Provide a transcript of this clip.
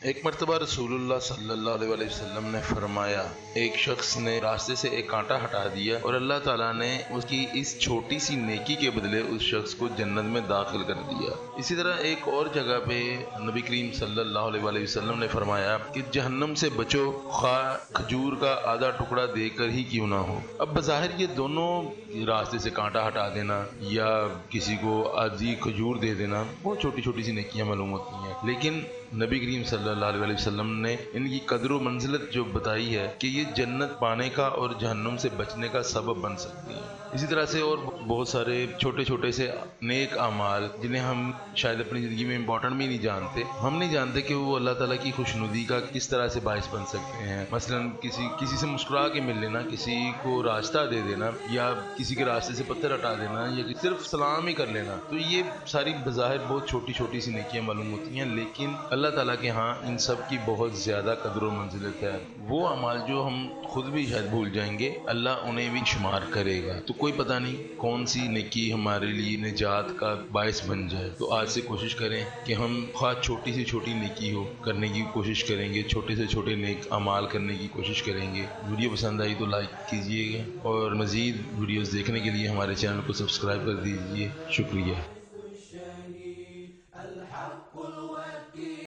ایک مرتبہ رسول صلی اللہ علیہ وسلم نے فرمایا، ایک شخص نے راستے سے ایک کانٹا ہٹا دیا اور اللہ تعالیٰ نے اس کی اس چھوٹی سی نیکی کے بدلے اس شخص کو جنت میں داخل کر دیا۔ اسی طرح ایک اور جگہ پہ نبی کریم صلی اللہ علیہ وسلم نے فرمایا کہ جہنم سے بچو، خواہ کھجور کا آدھا ٹکڑا دے کر ہی کیوں نہ ہو۔ اب بظاہر یہ دونوں، راستے سے کانٹا ہٹا دینا یا کسی کو آدھی کھجور دے دینا، بہت چھوٹی چھوٹی سی نیکیاں معلوم ہوتی ہیں، لیکن نبی کریم صلی اللہ علیہ وسلم نے ان کی قدر و منزلت جو بتائی ہے کہ یہ جنت پانے کا اور جہنم سے بچنے کا سبب بن سکتی ہے۔ اسی طرح سے اور بہت سارے چھوٹے چھوٹے سے نیک اعمال جنہیں ہم شاید اپنی زندگی میں امپورٹنٹ بھی نہیں جانتے، ہم نہیں جانتے کہ وہ اللہ تعالیٰ کی خوشنودی کا کس طرح سے باعث بن سکتے ہیں۔ مثلا کسی سے مسکرا کے مل لینا، کسی کو راستہ دے دینا، یا کسی کے راستے سے پتھر ہٹا دینا، یا صرف سلام ہی کر لینا، تو یہ ساری بظاہر بہت چھوٹی چھوٹی سی نیکیاں معلوم ہوتی ہیں، لیکن اللہ تعالیٰ کے ہاں ان سب کی بہت زیادہ قدر و منزلت ہے۔ وہ اعمال جو ہم خود بھی شاید بھول جائیں گے، اللہ انہیں بھی شمار کرے گا۔ تو کوئی پتہ نہیں کون سی نیکی ہمارے لیے نجات کا باعث بن جائے۔ تو آج سے کوشش کریں کہ ہم خواہ چھوٹی سے چھوٹی نیکی ہو، کرنے کی کوشش کریں گے، چھوٹے سے چھوٹے نیک اعمال کرنے کی کوشش کریں گے۔ ویڈیو پسند آئی تو لائک کیجیے گا، اور مزید ویڈیوز دیکھنے کے لیے ہمارے چینل کو سبسکرائب کر دیجیے۔ شکریہ۔